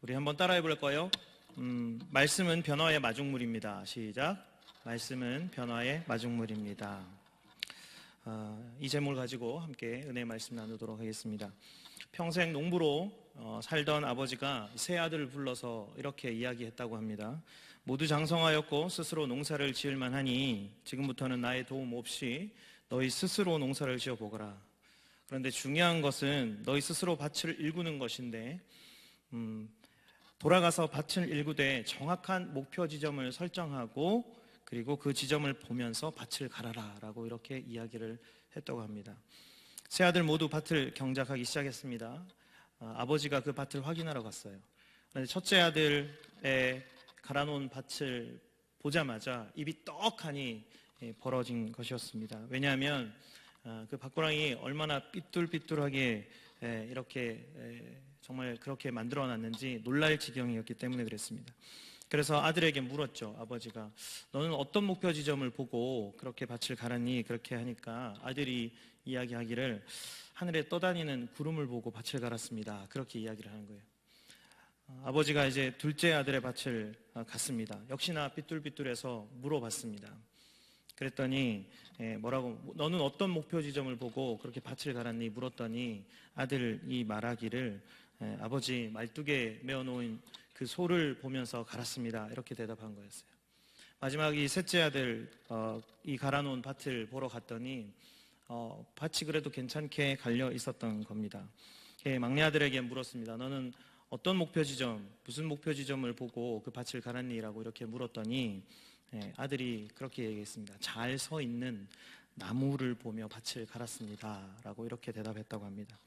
우리 한번 따라해 볼까요? 말씀은 변화의 마중물입니다. 시작. 말씀은 변화의 마중물입니다. 이 제목을 가지고 함께 은혜의 말씀 나누도록 하겠습니다. 평생 농부로 살던 아버지가 세 아들을 불러서 이렇게 이야기했다고 합니다. 모두 장성하였고 스스로 농사를 지을 만하니 지금부터는 나의 도움 없이 너희 스스로 농사를 지어보거라. 그런데 중요한 것은 너희 스스로 밭을 일구는 것인데 돌아가서 밭을 일구되 정확한 목표 지점을 설정하고 그리고 그 지점을 보면서 밭을 갈아라 라고 이렇게 이야기를 했다고 합니다. 세 아들 모두 밭을 경작하기 시작했습니다. 아버지가 그 밭을 확인하러 갔어요. 그런데 첫째 아들의 갈아놓은 밭을 보자마자 입이 떡하니 벌어진 것이었습니다. 왜냐하면 그 밭고랑이 얼마나 삐뚤삐뚤하게 이렇게 정말 그렇게 만들어놨는지 놀랄 지경이었기 때문에 그랬습니다. 그래서 아들에게 물었죠. 아버지가 너는 어떤 목표 지점을 보고 그렇게 밭을 갈았니? 그렇게 하니까 아들이 이야기하기를 하늘에 떠다니는 구름을 보고 밭을 갈았습니다. 그렇게 이야기를 하는 거예요. 아버지가 이제 둘째 아들의 밭을 갔습니다. 역시나 삐뚤삐뚤해서 물어봤습니다. 그랬더니 뭐라고 너는 어떤 목표 지점을 보고 그렇게 밭을 갈았니? 물었더니 아들이 말하기를 아버지 말뚝에 메어놓은 그 소를 보면서 갈았습니다. 이렇게 대답한 거였어요. 마지막 이 셋째 아들 이 갈아놓은 밭을 보러 갔더니 밭이 그래도 괜찮게 갈려 있었던 겁니다. 막내 아들에게 물었습니다. 너는 어떤 목표 지점, 무슨 목표 지점을 보고 그 밭을 갈았니? 라고 이렇게 물었더니 아들이 그렇게 얘기했습니다. 잘 서 있는 나무를 보며 밭을 갈았습니다. 라고 이렇게 대답했다고 합니다.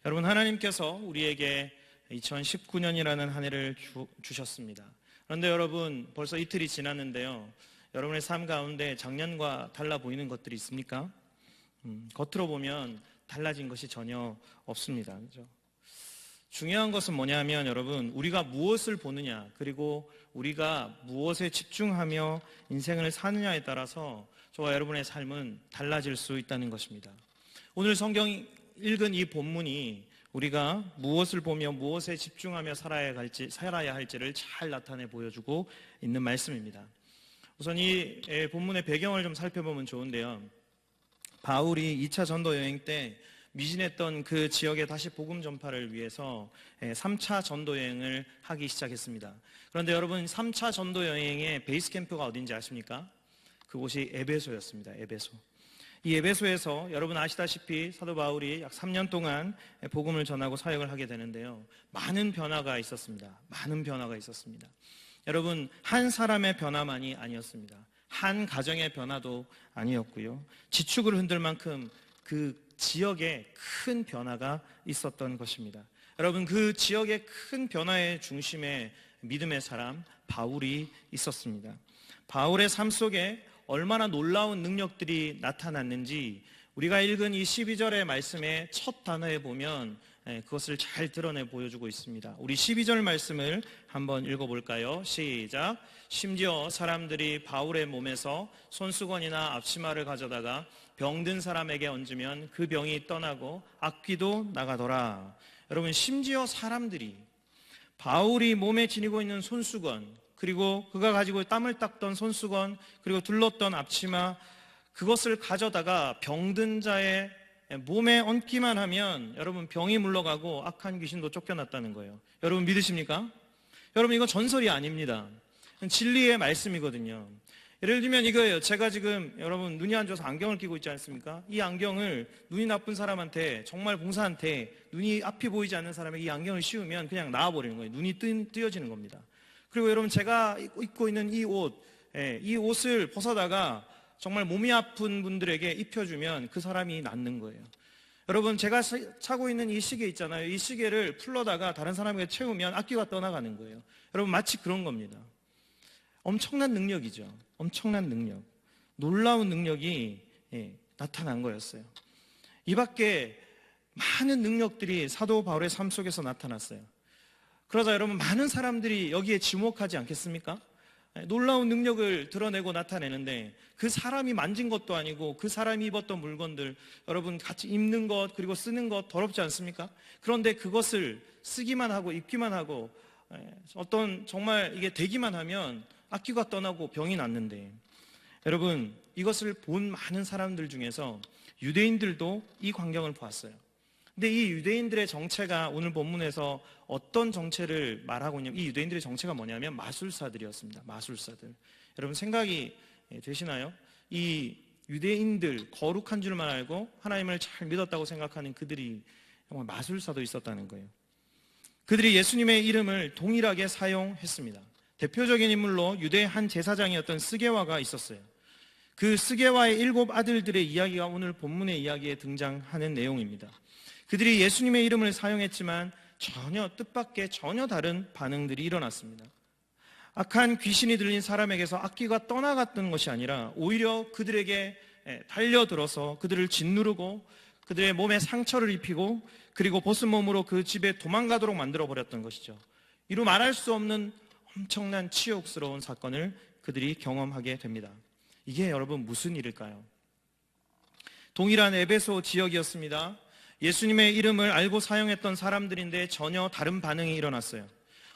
여러분, 하나님께서 우리에게 2019년이라는 한 해를 주셨습니다. 그런데 여러분, 벌써 이틀이 지났는데요. 여러분의 삶 가운데 작년과 달라 보이는 것들이 있습니까? 겉으로 보면 달라진 것이 전혀 없습니다. 그렇죠? 중요한 것은 뭐냐면 여러분, 우리가 무엇을 보느냐, 그리고 우리가 무엇에 집중하며 인생을 사느냐에 따라서 저와 여러분의 삶은 달라질 수 있다는 것입니다. 오늘 성경 읽은 이 본문이 우리가 무엇을 보며 무엇에 집중하며 살아야 할지를 잘 나타내 보여주고 있는 말씀입니다. 우선 이 본문의 배경을 좀 살펴보면 좋은데요. 바울이 2차 전도 여행 때 미진했던 그 지역에 다시 복음 전파를 위해서 3차 전도 여행을 하기 시작했습니다. 그런데 여러분, 3차 전도 여행의 베이스 캠프가 어딘지 아십니까? 그곳이 에베소였습니다. 에베소. 이 에베소에서 여러분 아시다시피 사도 바울이 약 3년 동안 복음을 전하고 사역을 하게 되는데요. 많은 변화가 있었습니다. 많은 변화가 있었습니다. 여러분, 한 사람의 변화만이 아니었습니다. 한 가정의 변화도 아니었고요. 지축을 흔들 만큼 그 지역에 큰 변화가 있었던 것입니다. 여러분, 그 지역의 큰 변화의 중심에 믿음의 사람 바울이 있었습니다. 바울의 삶 속에 얼마나 놀라운 능력들이 나타났는지 우리가 읽은 이 12절의 말씀의 첫 단어에 보면 그것을 잘 드러내 보여주고 있습니다. 우리 12절 말씀을 한번 읽어볼까요? 시작. 심지어 사람들이 바울의 몸에서 손수건이나 앞치마를 가져다가 병든 사람에게 얹으면 그 병이 떠나고 악귀도 나가더라. 여러분, 심지어 사람들이 바울이 몸에 지니고 있는 손수건, 그리고 그가 가지고 땀을 닦던 손수건, 그리고 둘렀던 앞치마, 그것을 가져다가 병든 자의 몸에 얹기만 하면 여러분 병이 물러가고 악한 귀신도 쫓겨났다는 거예요. 여러분 믿으십니까? 여러분, 이거 전설이 아닙니다. 진리의 말씀이거든요. 예를 들면 이거예요. 제가 지금 여러분 눈이 안 좋아서 안경을 끼고 있지 않습니까? 이 안경을 눈이 나쁜 사람한테, 정말 봉사한테 눈이 앞이 보이지 않는 사람에게 이 안경을 씌우면 그냥 나와버리는 거예요. 눈이 뜨여지는 겁니다. 그리고 여러분, 제가 입고 있는 이 옷을 벗어다가 정말 몸이 아픈 분들에게 입혀주면 그 사람이 낫는 거예요. 여러분, 제가 차고 있는 이 시계 있잖아요. 이 시계를 풀러다가 다른 사람에게 채우면 악귀가 떠나가는 거예요. 여러분, 마치 그런 겁니다. 엄청난 능력이죠. 엄청난 능력. 놀라운 능력이 나타난 거였어요. 이 밖에 많은 능력들이 사도 바울의 삶 속에서 나타났어요. 그러자 여러분, 많은 사람들이 여기에 지목하지 않겠습니까? 놀라운 능력을 드러내고 나타내는데 그 사람이 만진 것도 아니고 그 사람이 입었던 물건들, 여러분 같이 입는 것 그리고 쓰는 것 더럽지 않습니까? 그런데 그것을 쓰기만 하고 입기만 하고 어떤 정말 이게 되기만 하면 악귀가 떠나고 병이 낫는데, 여러분 이것을 본 많은 사람들 중에서 유대인들도 이 광경을 보았어요. 근데 이 유대인들의 정체가 오늘 본문에서 어떤 정체를 말하고 있냐면, 이 유대인들의 정체가 뭐냐면 마술사들이었습니다. 마술사들. 여러분 생각이 되시나요? 이 유대인들, 거룩한 줄만 알고 하나님을 잘 믿었다고 생각하는 그들이 정말 마술사도 있었다는 거예요. 그들이 예수님의 이름을 동일하게 사용했습니다. 대표적인 인물로 유대의 한 제사장이었던 스게와가 있었어요. 그 스게와의 7 아들들의 이야기가 오늘 본문의 이야기에 등장하는 내용입니다. 그들이 예수님의 이름을 사용했지만 전혀 뜻밖의 전혀 다른 반응들이 일어났습니다. 악한 귀신이 들린 사람에게서 악귀가 떠나갔던 것이 아니라 오히려 그들에게 달려들어서 그들을 짓누르고 그들의 몸에 상처를 입히고 그리고 벗은 몸으로 그 집에 도망가도록 만들어버렸던 것이죠. 이루 말할 수 없는 엄청난 치욕스러운 사건을 그들이 경험하게 됩니다. 이게 여러분 무슨 일일까요? 동일한 에베소 지역이었습니다. 예수님의 이름을 알고 사용했던 사람들인데 전혀 다른 반응이 일어났어요.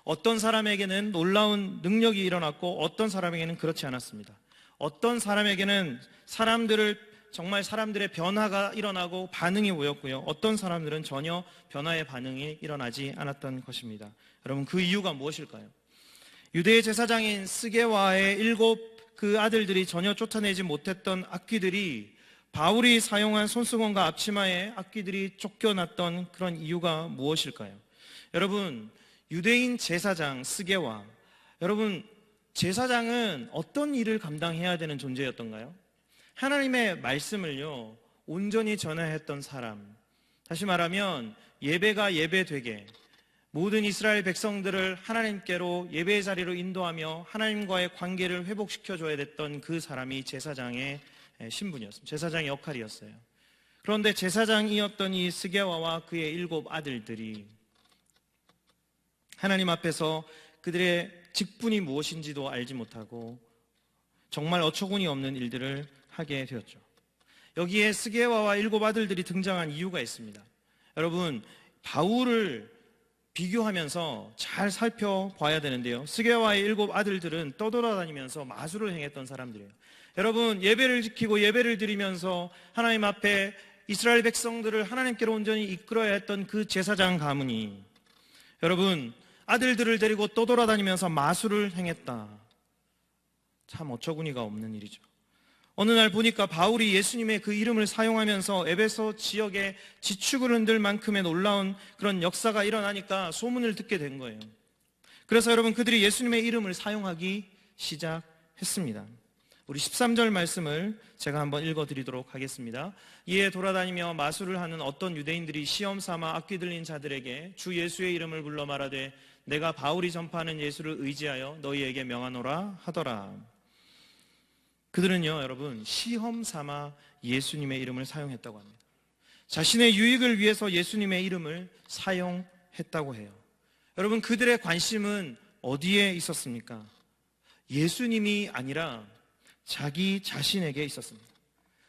어떤 사람에게는 놀라운 능력이 일어났고 어떤 사람에게는 그렇지 않았습니다. 어떤 사람에게는 정말 사람들의 변화가 일어나고 반응이 보였고요. 어떤 사람들은 전혀 변화의 반응이 일어나지 않았던 것입니다. 여러분 그 이유가 무엇일까요? 유대의 제사장인 스게와의 7 그 아들들이 전혀 쫓아내지 못했던 악귀들이 바울이 사용한 손수건과 앞치마에 악귀들이 쫓겨났던 그런 이유가 무엇일까요? 여러분 유대인 제사장 스게와, 여러분 제사장은 어떤 일을 감당해야 되는 존재였던가요? 하나님의 말씀을요 온전히 전해했던 사람, 다시 말하면 예배가 예배되게 모든 이스라엘 백성들을 하나님께로 예배의 자리로 인도하며 하나님과의 관계를 회복시켜줘야 됐던 그 사람이 제사장의 신분이었습니다. 제사장의 역할이었어요. 그런데 제사장이었던 이 스게와와 그의 7 아들들이 하나님 앞에서 그들의 직분이 무엇인지도 알지 못하고 정말 어처구니 없는 일들을 하게 되었죠. 여기에 스게와와 7 아들들이 등장한 이유가 있습니다. 여러분 바울을 비교하면서 잘 살펴봐야 되는데요, 스게와의 7 아들들은 떠돌아다니면서 마술을 행했던 사람들이에요. 여러분 예배를 지키고 예배를 드리면서 하나님 앞에 이스라엘 백성들을 하나님께로 온전히 이끌어야 했던 그 제사장 가문이 여러분 아들들을 데리고 떠돌아다니면서 마술을 행했다. 참 어처구니가 없는 일이죠. 어느 날 보니까 바울이 예수님의 그 이름을 사용하면서 에베소 지역에 지축을 흔들 만큼의 놀라운 그런 역사가 일어나니까 소문을 듣게 된 거예요. 그래서 여러분 그들이 예수님의 이름을 사용하기 시작했습니다. 우리 13절 말씀을 제가 한번 읽어드리도록 하겠습니다. 이에 돌아다니며 마술을 하는 어떤 유대인들이 시험 삼아 악귀 들린 자들에게 주 예수의 이름을 불러 말하되 내가 바울이 전파하는 예수를 의지하여 너희에게 명하노라 하더라. 그들은요 여러분 시험 삼아 예수님의 이름을 사용했다고 합니다. 자신의 유익을 위해서 예수님의 이름을 사용했다고 해요. 여러분 그들의 관심은 어디에 있었습니까? 예수님이 아니라 자기 자신에게 있었습니다.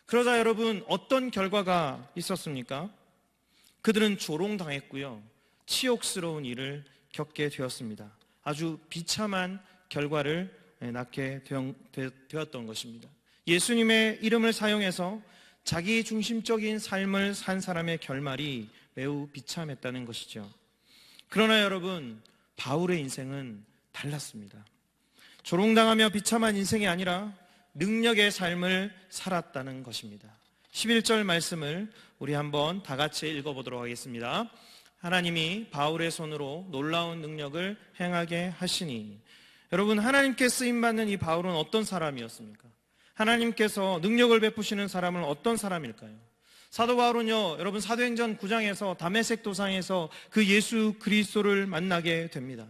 그러자 여러분 어떤 결과가 있었습니까? 그들은 조롱당했고요 치욕스러운 일을 겪게 되었습니다. 아주 비참한 결과를 낳게 되었던 것입니다. 예수님의 이름을 사용해서 자기 중심적인 삶을 산 사람의 결말이 매우 비참했다는 것이죠. 그러나 여러분 바울의 인생은 달랐습니다. 조롱당하며 비참한 인생이 아니라 능력의 삶을 살았다는 것입니다. 11절 말씀을 우리 한번 다 같이 읽어보도록 하겠습니다. 하나님이 바울의 손으로 놀라운 능력을 행하게 하시니. 여러분 하나님께 쓰임받는 이 바울은 어떤 사람이었습니까? 하나님께서 능력을 베푸시는 사람은 어떤 사람일까요? 사도 바울은요 여러분 사도행전 9장에서 다메섹 도상에서 그 예수 그리스도를 만나게 됩니다.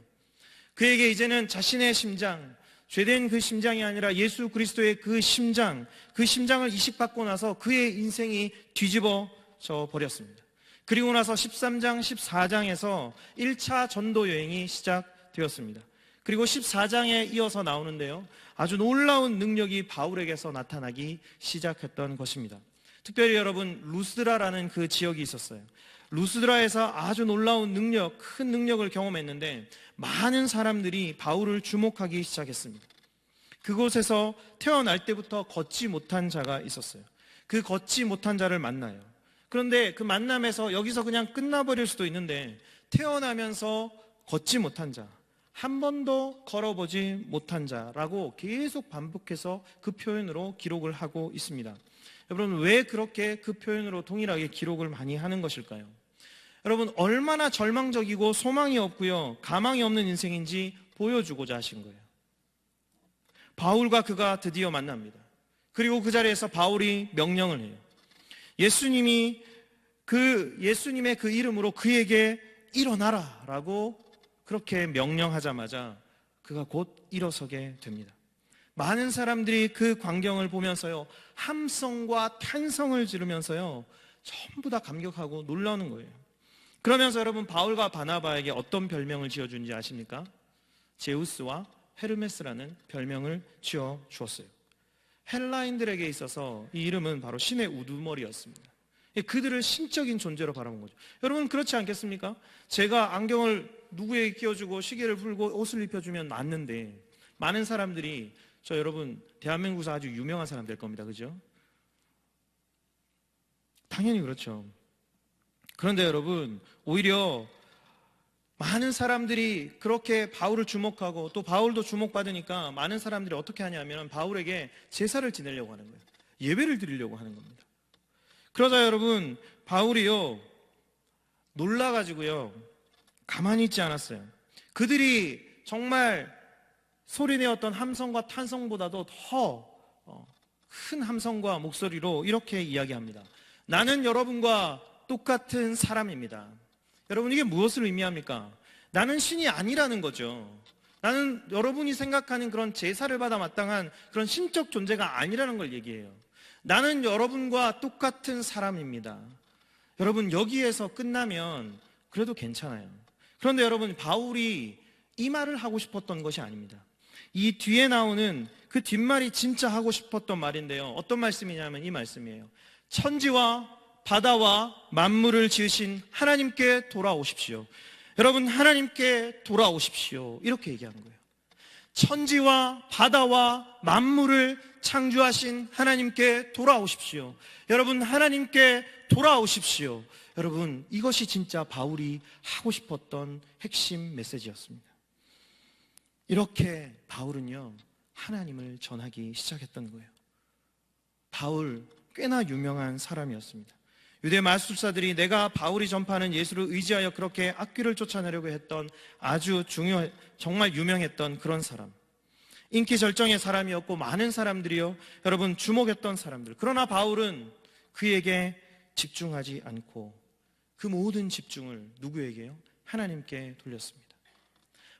그에게 이제는 자신의 심장, 죄된 그 심장이 아니라 예수 그리스도의 그 심장을 이식받고 나서 그의 인생이 뒤집어져 버렸습니다. 그리고 나서 13장, 14장에서 1차 전도 여행이 시작되었습니다. 그리고 14장에 이어서 나오는데요 아주 놀라운 능력이 바울에게서 나타나기 시작했던 것입니다. 특별히 여러분 루스드라라는 그 지역이 있었어요. 루스드라에서 아주 놀라운 능력, 큰 능력을 경험했는데 많은 사람들이 바울을 주목하기 시작했습니다. 그곳에서 태어날 때부터 걷지 못한 자가 있었어요. 그 걷지 못한 자를 만나요. 그런데 그 만남에서 여기서 그냥 끝나버릴 수도 있는데 태어나면서 걷지 못한 자, 한 번도 걸어보지 못한 자라고 계속 반복해서 그 표현으로 기록을 하고 있습니다. 여러분, 왜 그렇게 그 표현으로 동일하게 기록을 많이 하는 것일까요? 여러분, 얼마나 절망적이고 소망이 없고요, 가망이 없는 인생인지 보여주고자 하신 거예요. 바울과 그가 드디어 만납니다. 그리고 그 자리에서 바울이 명령을 해요. 예수님의 그 이름으로 그에게 일어나라 라고 그렇게 명령하자마자 그가 곧 일어서게 됩니다. 많은 사람들이 그 광경을 보면서요, 함성과 탄성을 지르면서요, 전부 다 감격하고 놀라는 거예요. 그러면서 여러분, 바울과 바나바에게 어떤 별명을 지어준지 아십니까? 제우스와 헤르메스라는 별명을 지어 주었어요. 헬라인들에게 있어서 이 이름은 바로 신의 우두머리였습니다. 그들을 신적인 존재로 바라본 거죠. 여러분, 그렇지 않겠습니까? 제가 안경을 누구에게 끼워주고 시계를 풀고 옷을 입혀주면 맞는데, 많은 사람들이 저 여러분 대한민국에서 아주 유명한 사람 될 겁니다. 그죠? 당연히 그렇죠. 그런데 여러분, 오히려 많은 사람들이 그렇게 바울을 주목하고 또 바울도 주목받으니까 많은 사람들이 어떻게 하냐면 바울에게 제사를 지내려고 하는 거예요. 예배를 드리려고 하는 겁니다. 그러자 여러분, 바울이요, 놀라가지고요, 가만히 있지 않았어요. 그들이 정말 소리내었던 함성과 탄성보다도 더 큰 함성과 목소리로 이렇게 이야기합니다. 나는 여러분과 똑같은 사람입니다. 여러분, 이게 무엇을 의미합니까? 나는 신이 아니라는 거죠. 나는 여러분이 생각하는 그런 제사를 받아 마땅한 그런 신적 존재가 아니라는 걸 얘기해요. 나는 여러분과 똑같은 사람입니다. 여러분, 여기에서 끝나면 그래도 괜찮아요. 그런데 여러분, 바울이 이 말을 하고 싶었던 것이 아닙니다. 이 뒤에 나오는 그 뒷말이 진짜 하고 싶었던 말인데요, 어떤 말씀이냐면 이 말씀이에요. 천지와 바다와 만물을 지으신 하나님께 돌아오십시오. 여러분, 하나님께 돌아오십시오. 이렇게 얘기하는 거예요. 천지와 바다와 만물을 창조하신 하나님께 돌아오십시오. 여러분, 하나님께 돌아오십시오. 여러분, 이것이 진짜 바울이 하고 싶었던 핵심 메시지였습니다. 이렇게 바울은요, 하나님을 전하기 시작했던 거예요. 바울, 꽤나 유명한 사람이었습니다. 유대 마술사들이 내가 바울이 전파하는 예수를 의지하여 그렇게 악귀를 쫓아내려고 했던 아주 정말 유명했던 그런 사람, 인기 절정의 사람이었고 많은 사람들이요, 여러분, 주목했던 사람들. 그러나 바울은 그에게 집중하지 않고 그 모든 집중을 누구에게요? 하나님께 돌렸습니다.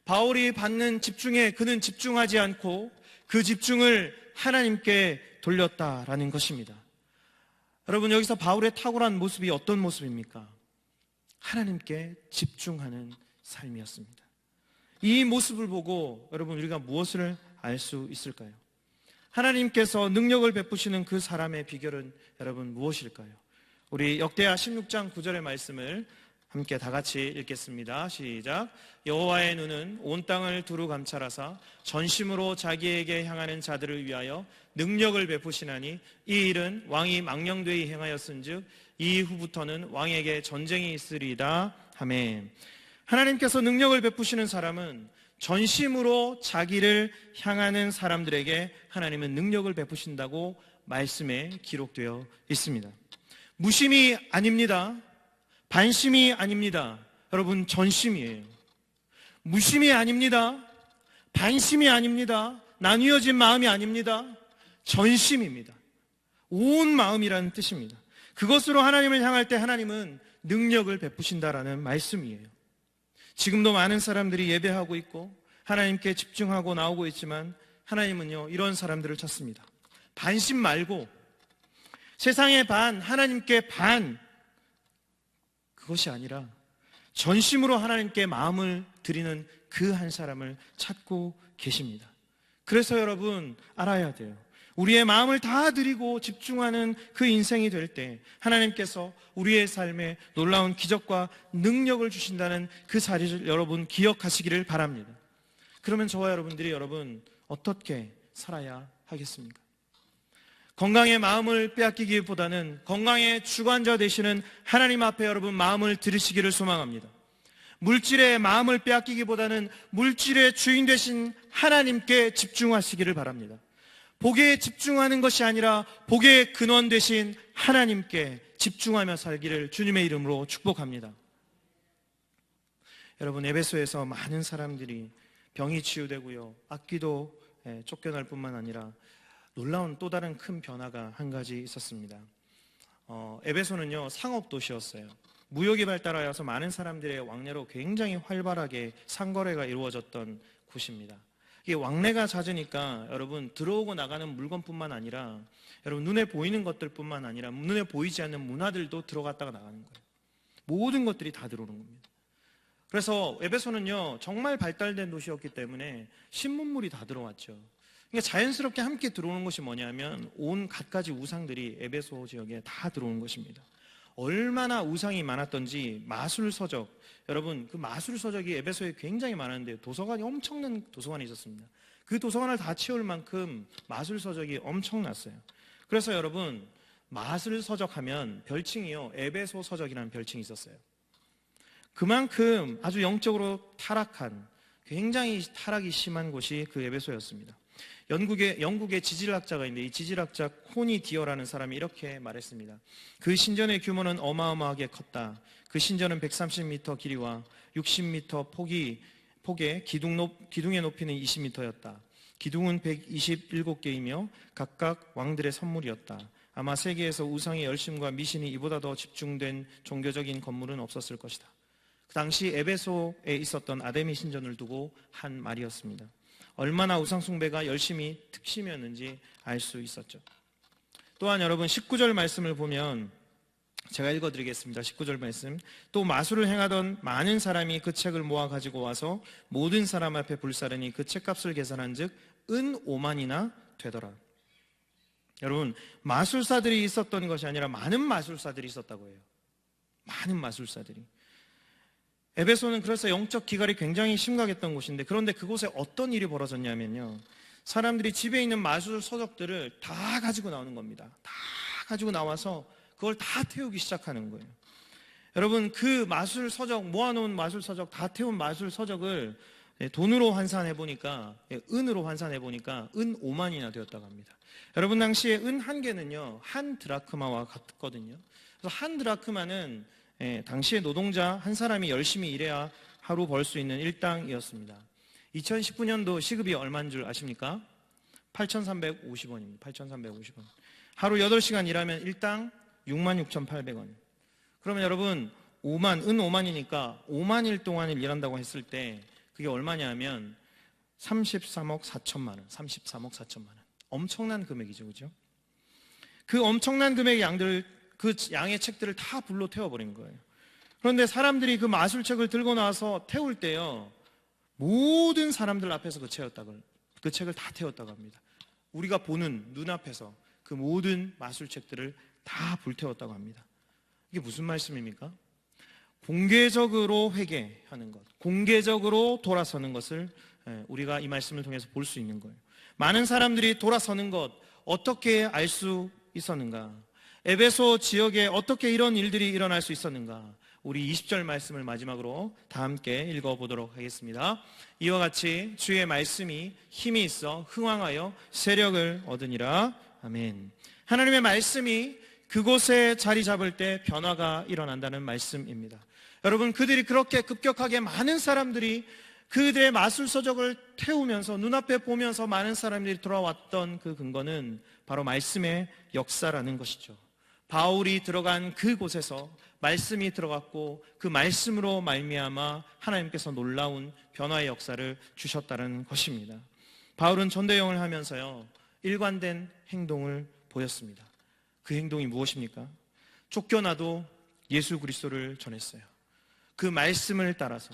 바울이 받는 집중에 그는 집중하지 않고 그 집중을 하나님께 돌렸다라는 것입니다. 여러분, 여기서 바울의 탁월한 모습이 어떤 모습입니까? 하나님께 집중하는 삶이었습니다. 이 모습을 보고 여러분, 우리가 무엇을 알 수 있을까요? 하나님께서 능력을 베푸시는 그 사람의 비결은 여러분 무엇일까요? 우리 역대하 16장 9절의 말씀을 함께 다 같이 읽겠습니다. 시작. 여호와의 눈은 온 땅을 두루 감찰하사 전심으로 자기에게 향하는 자들을 위하여 능력을 베푸시나니 이 일은 왕이 망령되이 행하였은즉 이후부터는 왕에게 전쟁이 있으리이다. 아멘. 하나님께서 능력을 베푸시는 사람은 전심으로 자기를 향하는 사람들에게 하나님은 능력을 베푸신다고 말씀에 기록되어 있습니다. 무심이 아닙니다. 반심이 아닙니다. 여러분, 전심이에요. 무심이 아닙니다. 반심이 아닙니다. 나뉘어진 마음이 아닙니다. 전심입니다. 온 마음이라는 뜻입니다. 그것으로 하나님을 향할 때 하나님은 능력을 베푸신다라는 말씀이에요. 지금도 많은 사람들이 예배하고 있고 하나님께 집중하고 나오고 있지만 하나님은요, 이런 사람들을 찾습니다. 반심 말고 세상의 반, 하나님께 반, 그것이 아니라 전심으로 하나님께 마음을 드리는 그 한 사람을 찾고 계십니다. 그래서 여러분, 알아야 돼요. 우리의 마음을 다 드리고 집중하는 그 인생이 될 때 하나님께서 우리의 삶에 놀라운 기적과 능력을 주신다는 그 사실을 여러분 기억하시기를 바랍니다. 그러면 저와 여러분들이 여러분 어떻게 살아야 하겠습니까? 건강의 마음을 빼앗기기보다는 건강의 주관자 되시는 하나님 앞에 여러분 마음을 들으시기를 소망합니다. 물질의 마음을 빼앗기기보다는 물질의 주인 되신 하나님께 집중하시기를 바랍니다. 복에 집중하는 것이 아니라 복의 근원 되신 하나님께 집중하며 살기를 주님의 이름으로 축복합니다. 여러분, 에베소에서 많은 사람들이 병이 치유되고요, 악귀도 쫓겨날 뿐만 아니라 놀라운 또 다른 큰 변화가 한 가지 있었습니다. 에베소는요, 상업도시였어요. 무역이 발달하여서 많은 사람들의 왕래로 굉장히 활발하게 상거래가 이루어졌던 곳입니다. 이게 왕래가 잦으니까 여러분 들어오고 나가는 물건뿐만 아니라 여러분 눈에 보이는 것들뿐만 아니라 눈에 보이지 않는 문화들도 들어갔다가 나가는 거예요. 모든 것들이 다 들어오는 겁니다. 그래서 에베소는요 정말 발달된 도시였기 때문에 신문물이 다 들어왔죠. 그러니까 자연스럽게 함께 들어오는 것이 뭐냐면 온 갖가지 우상들이 에베소 지역에 다 들어오는 것입니다. 얼마나 우상이 많았던지 마술서적, 여러분 그 마술서적이 에베소에 굉장히 많았는데 도서관이 엄청난 도서관이 있었습니다. 그 도서관을 다 채울 만큼 마술서적이 엄청났어요. 그래서 여러분 마술서적 하면 별칭이요 에베소 서적이라는 별칭이 있었어요. 그만큼 아주 영적으로 타락한, 굉장히 타락이 심한 곳이 그 에베소였습니다. 영국의 지질학자가 있는데 이 지질학자 코니 디어라는 사람이 이렇게 말했습니다. 그 신전의 규모는 어마어마하게 컸다. 그 신전은 130m 길이와 60m 폭에 기둥의 높이는 20m였다. 기둥은 127개이며 각각 왕들의 선물이었다. 아마 세계에서 우상의 열심과 미신이 이보다 더 집중된 종교적인 건물은 없었을 것이다. 그 당시 에베소에 있었던 아데미 신전을 두고 한 말이었습니다. 얼마나 우상숭배가 열심히 특심이었는지 알 수 있었죠. 또한 여러분 19절 말씀을 보면 제가 읽어드리겠습니다. 19절 말씀. 또 마술을 행하던 많은 사람이 그 책을 모아 가지고 와서 모든 사람 앞에 불사르니 그 책값을 계산한 즉 은 5만이나 되더라. 여러분 마술사들이 있었던 것이 아니라 많은 마술사들이 있었다고 해요. 많은 마술사들이. 에베소는 그래서 영적 기갈이 굉장히 심각했던 곳인데, 그런데 그곳에 어떤 일이 벌어졌냐면요 사람들이 집에 있는 마술 서적들을 다 가지고 나오는 겁니다. 다 가지고 나와서 그걸 다 태우기 시작하는 거예요. 여러분 그 마술 서적, 모아놓은 마술 서적, 다 태운 마술 서적을 돈으로 환산해 보니까, 은으로 환산해 보니까 은 5만이나 되었다고 합니다. 여러분 당시에 은 한 개는요 한 드라크마와 같거든요. 그래서 한 드라크마는 당시에 노동자 한 사람이 열심히 일해야 하루 벌 수 있는 일당이었습니다. 2019년도 시급이 얼마인 줄 아십니까? 8,350원입니다. 8,350원. 하루 8시간 일하면 일당 66,800원. 그러면 여러분 은 5만이니까 5만일 동안을 일한다고 했을 때 그게 얼마냐 하면 33억 4천만 원. 33억 4천만 원. 엄청난 금액이죠. 그죠? 그 엄청난 금액의 그 양의 책들을 다 불로 태워버린 거예요. 그런데 사람들이 그 마술책을 들고 나와서 태울 때요 모든 사람들 앞에서 그 책을 다 태웠다고 합니다. 우리가 보는 눈앞에서 그 모든 마술책들을 다 불태웠다고 합니다. 이게 무슨 말씀입니까? 공개적으로 회개하는 것, 공개적으로 돌아서는 것을 우리가 이 말씀을 통해서 볼 수 있는 거예요. 많은 사람들이 돌아서는 것 어떻게 알 수 있었는가? 에베소 지역에 어떻게 이런 일들이 일어날 수 있었는가? 우리 20절 말씀을 마지막으로 다 함께 읽어보도록 하겠습니다. 이와 같이 주의 말씀이 힘이 있어 흥왕하여 세력을 얻으니라. 아멘. 하나님의 말씀이 그곳에 자리 잡을 때 변화가 일어난다는 말씀입니다. 여러분 그들이 그렇게 급격하게 많은 사람들이 그들의 마술서적을 태우면서 눈앞에 보면서 많은 사람들이 돌아왔던 그 근거는 바로 말씀의 역사라는 것이죠. 바울이 들어간 그곳에서 말씀이 들어갔고 그 말씀으로 말미암아 하나님께서 놀라운 변화의 역사를 주셨다는 것입니다. 바울은 전도여행을 하면서요 일관된 행동을 보였습니다. 그 행동이 무엇입니까? 쫓겨나도 예수 그리스도를 전했어요. 그 말씀을 따라서.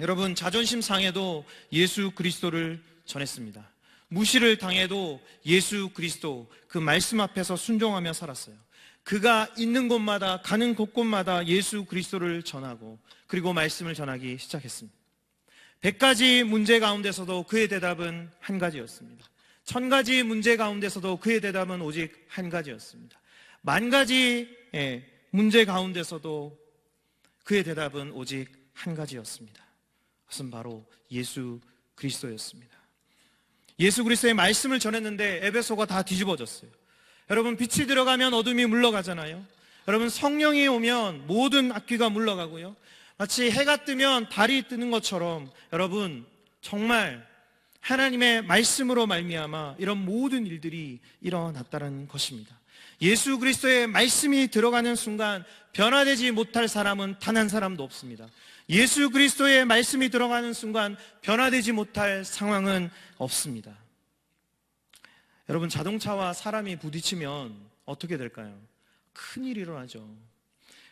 여러분 자존심 상해도 예수 그리스도를 전했습니다. 무시를 당해도 예수 그리스도 그 말씀 앞에서 순종하며 살았어요. 그가 있는 곳마다 가는 곳곳마다 예수 그리스도를 전하고 그리고 말씀을 전하기 시작했습니다. 100가지 문제 가운데서도 그의 대답은 한 가지였습니다. 1000가지 문제 가운데서도 그의 대답은 오직 한 가지였습니다. 10,000가지 문제 가운데서도 그의 대답은 오직 한 가지였습니다. 그것은 바로 예수 그리스도였습니다. 예수 그리스도의 말씀을 전했는데 에베소가 다 뒤집어졌어요. 여러분, 빛이 들어가면 어둠이 물러가잖아요. 여러분, 성령이 오면 모든 악귀가 물러가고요. 마치 해가 뜨면 달이 뜨는 것처럼 여러분, 정말 하나님의 말씀으로 말미암아 이런 모든 일들이 일어났다는 것입니다. 예수 그리스도의 말씀이 들어가는 순간 변화되지 못할 사람은 단 한 사람도 없습니다. 예수 그리스도의 말씀이 들어가는 순간 변화되지 못할 상황은 없습니다. 여러분, 자동차와 사람이 부딪히면 어떻게 될까요? 큰일이 일어나죠.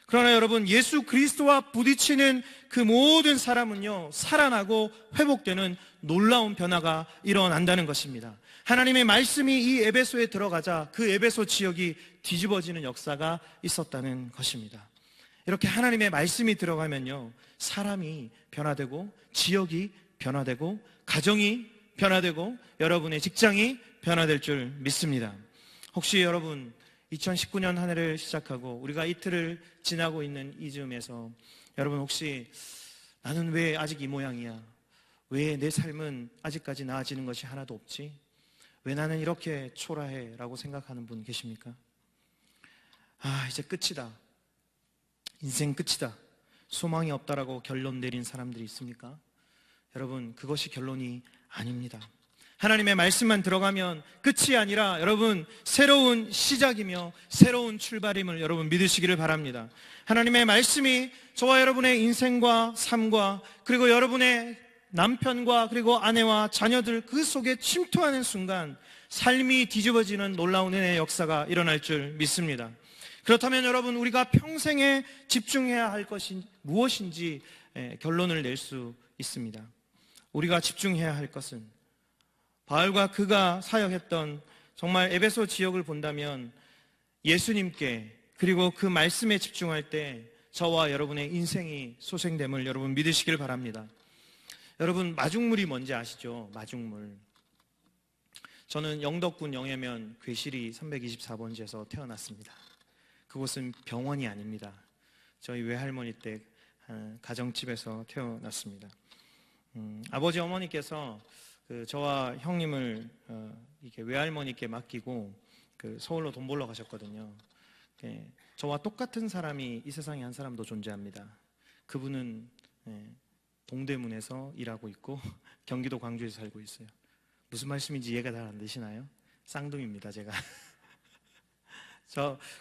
그러나 여러분, 예수 그리스도와 부딪히는 그 모든 사람은요, 살아나고 회복되는 놀라운 변화가 일어난다는 것입니다. 하나님의 말씀이 이 에베소에 들어가자 그 에베소 지역이 뒤집어지는 역사가 있었다는 것입니다. 이렇게 하나님의 말씀이 들어가면요, 사람이 변화되고 지역이 변화되고 가정이 변화되고 여러분의 직장이 변화될 줄 믿습니다. 혹시 여러분 2019년 한 해를 시작하고 우리가 이틀을 지나고 있는 이 즈음에서 여러분 혹시 나는 왜 아직 이 모양이야? 왜 내 삶은 아직까지 나아지는 것이 하나도 없지? 왜 나는 이렇게 초라해? 라고 생각하는 분 계십니까? 이제 끝이다. 인생 끝이다. 소망이 없다라고 결론 내린 사람들이 있습니까? 여러분, 그것이 결론이 아닙니다. 하나님의 말씀만 들어가면 끝이 아니라 여러분 새로운 시작이며 새로운 출발임을 여러분 믿으시기를 바랍니다. 하나님의 말씀이 저와 여러분의 인생과 삶과 그리고 여러분의 남편과 그리고 아내와 자녀들 그 속에 침투하는 순간 삶이 뒤집어지는 놀라운 은혜의 역사가 일어날 줄 믿습니다. 그렇다면 여러분, 우리가 평생에 집중해야 할 것이 무엇인지 결론을 낼 수 있습니다. 우리가 집중해야 할 것은 바울과 그가 사역했던 정말 에베소 지역을 본다면 예수님께 그리고 그 말씀에 집중할 때 저와 여러분의 인생이 소생됨을 여러분 믿으시길 바랍니다. 여러분, 마중물이 뭔지 아시죠? 마중물. 저는 영덕군 영해면 괴실이 324번지에서 태어났습니다. 그곳은 병원이 아닙니다. 저희 외할머니 때 가정집에서 태어났습니다. 아버지 어머니께서 저와 형님을 이렇게 외할머니께 맡기고 서울로 돈 벌러 가셨거든요. 저와 똑같은 사람이 이 세상에 한 사람도 존재합니다. 그분은 동대문에서 일하고 있고 경기도 광주에서 살고 있어요. 무슨 말씀인지 이해가 잘 안 되시나요? 쌍둥이입니다, 제가.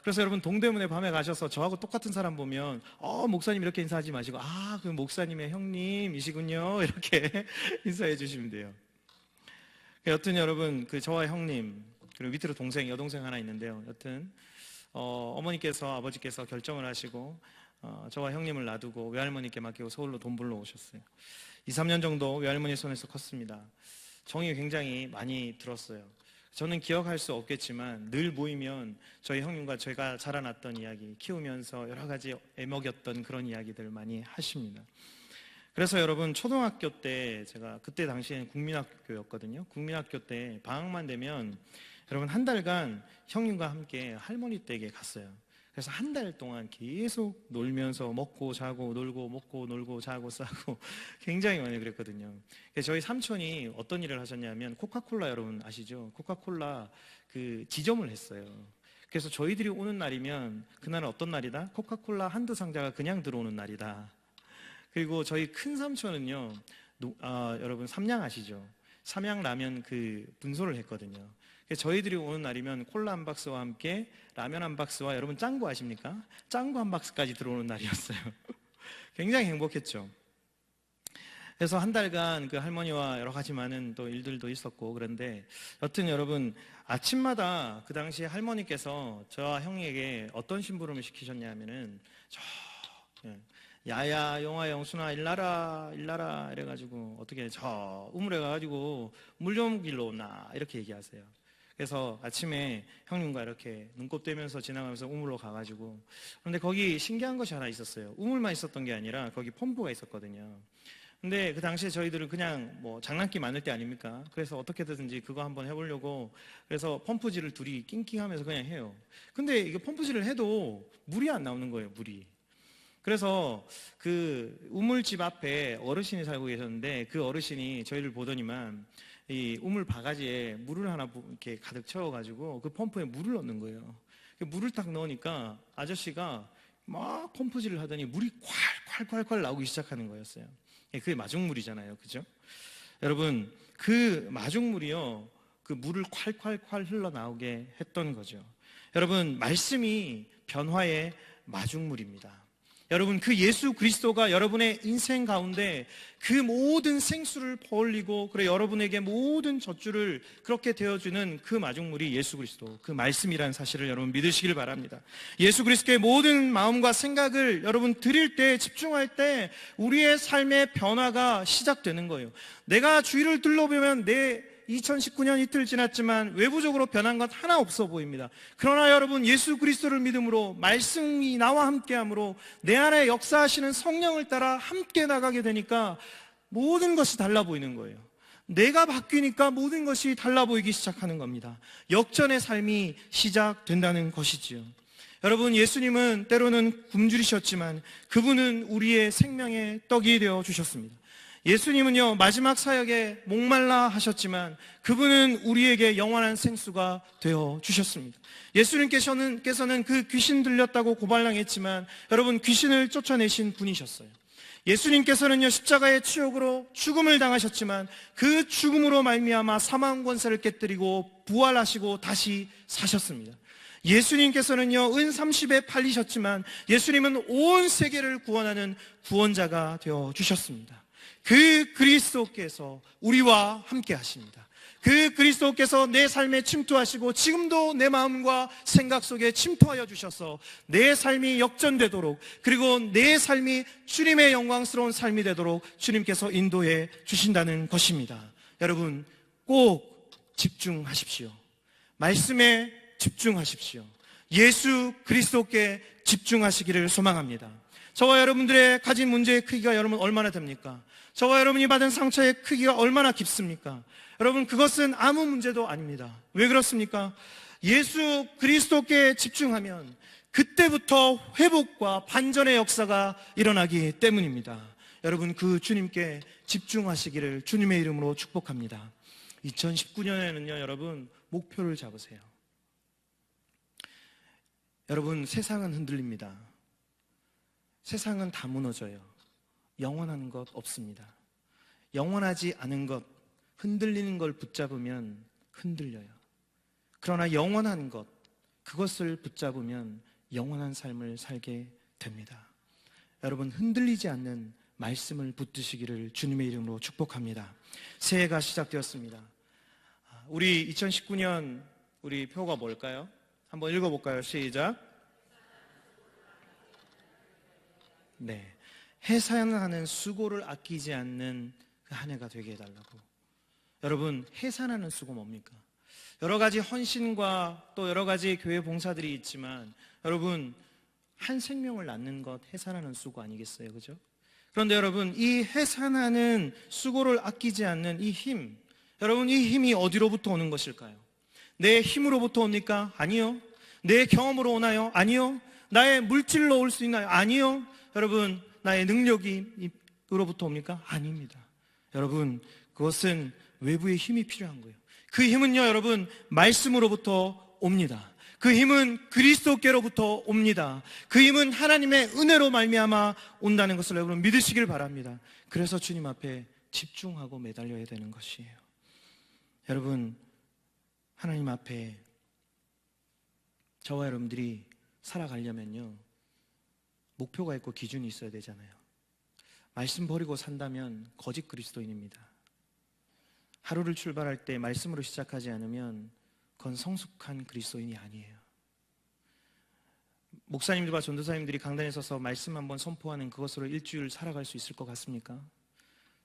그래서 여러분, 동대문에 밤에 가셔서 저하고 똑같은 사람 보면 목사님 이렇게 인사하지 마시고 그 목사님의 형님이시군요 이렇게 인사해 주시면 돼요. 여튼 여러분, 저와 형님 그리고 밑으로 여동생 하나 있는데요. 여튼 어머니께서 아버지께서 결정을 하시고 저와 형님을 놔두고 외할머니께 맡기고 서울로 돈 벌러 오셨어요. 2, 3년 정도 외할머니 손에서 컸습니다. 정이 굉장히 많이 들었어요. 저는 기억할 수 없겠지만 늘 모이면 저희 형님과 제가 자라났던 이야기, 키우면서 여러 가지 애먹였던 그런 이야기들 많이 하십니다. 그래서 여러분, 초등학교 때 제가 그때 당시에는 국민학교였거든요. 국민학교 때 방학만 되면 여러분 한 달간 형님과 함께 할머니 댁에 갔어요. 그래서 한 달 동안 계속 놀면서 먹고 자고 놀고 먹고 놀고 자고 싸고 굉장히 많이 그랬거든요. 저희 삼촌이 어떤 일을 하셨냐면 코카콜라 여러분 아시죠? 코카콜라 지점을 했어요. 그래서 저희들이 오는 날이면 그날은 어떤 날이다? 코카콜라 한두 상자가 그냥 들어오는 날이다. 그리고 저희 큰 삼촌은요, 여러분 삼양 아시죠? 삼양라면 분소를 했거든요. 저희들이 오는 날이면 콜라 한 박스와 함께 라면 한 박스와 여러분 짱구 아십니까? 짱구 한 박스까지 들어오는 날이었어요. 굉장히 행복했죠. 그래서 한 달간 할머니와 여러 가지 많은 또 일들도 있었고 그런데 여튼 여러분 아침마다 그 당시 할머니께서 저와 형에게 어떤 심부름을 시키셨냐면은 야야 영아 영순아 일나라 일나라 이래가지고 어떻게 저 우물에 가가지고 물 좀 길러 오나 이렇게 얘기하세요. 그래서 아침에 형님과 이렇게 눈곱 떼면서 지나가면서 우물로 가가지고, 그런데 거기 신기한 것이 하나 있었어요. 우물만 있었던 게 아니라 거기 펌프가 있었거든요. 근데 그 당시에 저희들은 그냥 뭐 장난기 많을 때 아닙니까? 그래서 어떻게든지 그거 한번 해보려고, 그래서 펌프질을 둘이 낑낑하면서 그냥 해요. 근데 이게 펌프질을 해도 물이 안 나오는 거예요, 물이. 그래서 그 우물집 앞에 어르신이 살고 계셨는데, 그 어르신이 저희를 보더니만 이 우물 바가지에 물을 하나 이렇게 가득 채워가지고 그 펌프에 물을 넣는 거예요. 물을 딱 넣으니까 아저씨가 막 펌프질을 하더니 물이 콸콸콸콸 나오기 시작하는 거였어요. 그게 마중물이잖아요, 그죠? 여러분, 그 마중물이요, 그 물을 콸콸콸 흘러나오게 했던 거죠. 여러분, 말씀이 변화의 마중물입니다. 여러분, 그 예수 그리스도가 여러분의 인생 가운데 그 모든 생수를 벌리고, 그래 여러분에게 모든 젖줄을 그렇게 되어주는 그 마중물이 예수 그리스도, 그 말씀이라는 사실을 여러분 믿으시길 바랍니다. 예수 그리스도의 모든 마음과 생각을 여러분 드릴 때, 집중할 때 우리의 삶의 변화가 시작되는 거예요. 내가 주위를 둘러보면 내 2019년 이틀 지났지만 외부적으로 변한 것 하나 없어 보입니다. 그러나 여러분, 예수 그리스도를 믿음으로, 말씀이 나와 함께함으로 내 안에 역사하시는 성령을 따라 함께 나가게 되니까 모든 것이 달라 보이는 거예요. 내가 바뀌니까 모든 것이 달라 보이기 시작하는 겁니다. 역전의 삶이 시작된다는 것이지요. 여러분, 예수님은 때로는 굶주리셨지만 그분은 우리의 생명의 떡이 되어 주셨습니다. 예수님은요, 마지막 사역에 목말라 하셨지만 그분은 우리에게 영원한 생수가 되어 주셨습니다. 예수님께서는 그 귀신 들렸다고 고발당했지만 여러분, 귀신을 쫓아내신 분이셨어요. 예수님께서는요, 십자가의 치욕으로 죽음을 당하셨지만 그 죽음으로 말미암아 사망 권세를 깨뜨리고 부활하시고 다시 사셨습니다. 예수님께서는요, 은 30에 팔리셨지만 예수님은 온 세계를 구원하는 구원자가 되어 주셨습니다. 그 그리스도께서 우리와 함께 하십니다. 그 그리스도께서 내 삶에 침투하시고 지금도 내 마음과 생각 속에 침투하여 주셔서 내 삶이 역전되도록, 그리고 내 삶이 주님의 영광스러운 삶이 되도록 주님께서 인도해 주신다는 것입니다. 여러분, 꼭 집중하십시오. 말씀에 집중하십시오. 예수 그리스도께 집중하시기를 소망합니다. 저와 여러분들의 가진 문제의 크기가 여러분 얼마나 됩니까? 저와 여러분이 받은 상처의 크기가 얼마나 깊습니까? 여러분, 그것은 아무 문제도 아닙니다. 왜 그렇습니까? 예수 그리스도께 집중하면 그때부터 회복과 반전의 역사가 일어나기 때문입니다. 여러분, 그 주님께 집중하시기를 주님의 이름으로 축복합니다. 2019년에는요, 여러분, 목표를 잡으세요. 여러분, 세상은 흔들립니다. 세상은 다 무너져요. 영원한 것 없습니다. 영원하지 않은 것, 흔들리는 걸 붙잡으면 흔들려요. 그러나 영원한 것, 그것을 붙잡으면 영원한 삶을 살게 됩니다. 여러분, 흔들리지 않는 말씀을 붙드시기를 주님의 이름으로 축복합니다. 새해가 시작되었습니다. 우리 2019년 우리 표가 뭘까요? 한번 읽어볼까요? 시작. 네, 해산하는 수고를 아끼지 않는 그 한 해가 되게 해달라고. 여러분, 해산하는 수고 뭡니까? 여러 가지 헌신과 또 여러 가지 교회 봉사들이 있지만 여러분, 한 생명을 낳는 것 해산하는 수고 아니겠어요? 그죠? 그런데 여러분, 이 해산하는 수고를 아끼지 않는 이 힘, 여러분, 이 힘이 어디로부터 오는 것일까요? 내 힘으로부터 옵니까? 아니요. 내 경험으로 오나요? 아니요. 나의 물질로 올 수 있나요? 아니요. 여러분, 나의 능력으로부터 옵니까? 아닙니다. 여러분, 그것은 외부의 힘이 필요한 거예요. 그 힘은요, 여러분, 말씀으로부터 옵니다. 그 힘은 그리스도께로부터 옵니다. 그 힘은 하나님의 은혜로 말미암아 온다는 것을 여러분 믿으시길 바랍니다. 그래서 주님 앞에 집중하고 매달려야 되는 것이에요. 여러분, 하나님 앞에 저와 여러분들이 살아가려면요, 목표가 있고 기준이 있어야 되잖아요. 말씀 버리고 산다면 거짓 그리스도인입니다. 하루를 출발할 때 말씀으로 시작하지 않으면 그건 성숙한 그리스도인이 아니에요. 목사님들과 전도사님들이 강단에 서서 말씀 한번 선포하는 그것으로 일주일 살아갈 수 있을 것 같습니까?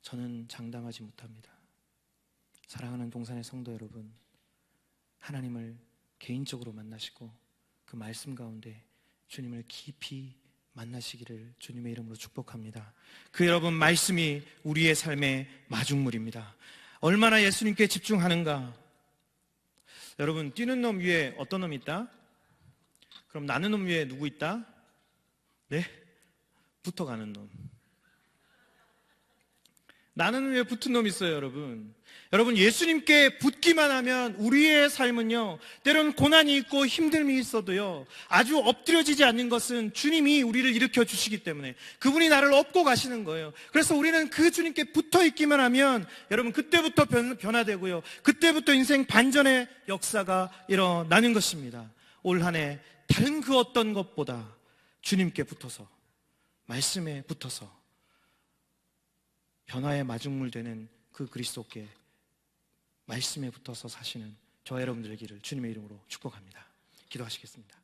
저는 장담하지 못합니다. 사랑하는 동산의 성도 여러분, 하나님을 개인적으로 만나시고 그 말씀 가운데 주님을 깊이 만나시기를 주님의 이름으로 축복합니다. 그 여러분, 말씀이 우리의 삶의 마중물입니다. 얼마나 예수님께 집중하는가? 여러분, 뛰는 놈 위에 어떤 놈이 있다? 그럼 나는 놈 위에 누구 있다? 네? 붙어가는 놈. 나는 위에 붙은 놈이 있어요, 여러분. 여러분, 예수님께 붙기만 하면 우리의 삶은요, 때로는 고난이 있고 힘듦이 있어도요, 아주 엎드려지지 않는 것은 주님이 우리를 일으켜 주시기 때문에 그분이 나를 업고 가시는 거예요. 그래서 우리는 그 주님께 붙어 있기만 하면 여러분, 그때부터 변화되고요, 그때부터 인생 반전의 역사가 일어나는 것입니다. 올 한 해 다른 그 어떤 것보다 주님께 붙어서, 말씀에 붙어서 변화의 마중물 되는 그 그리스도께 말씀에 붙어서 사시는 저와 여러분들 되기를 주님의 이름으로 축복합니다. 기도하시겠습니다.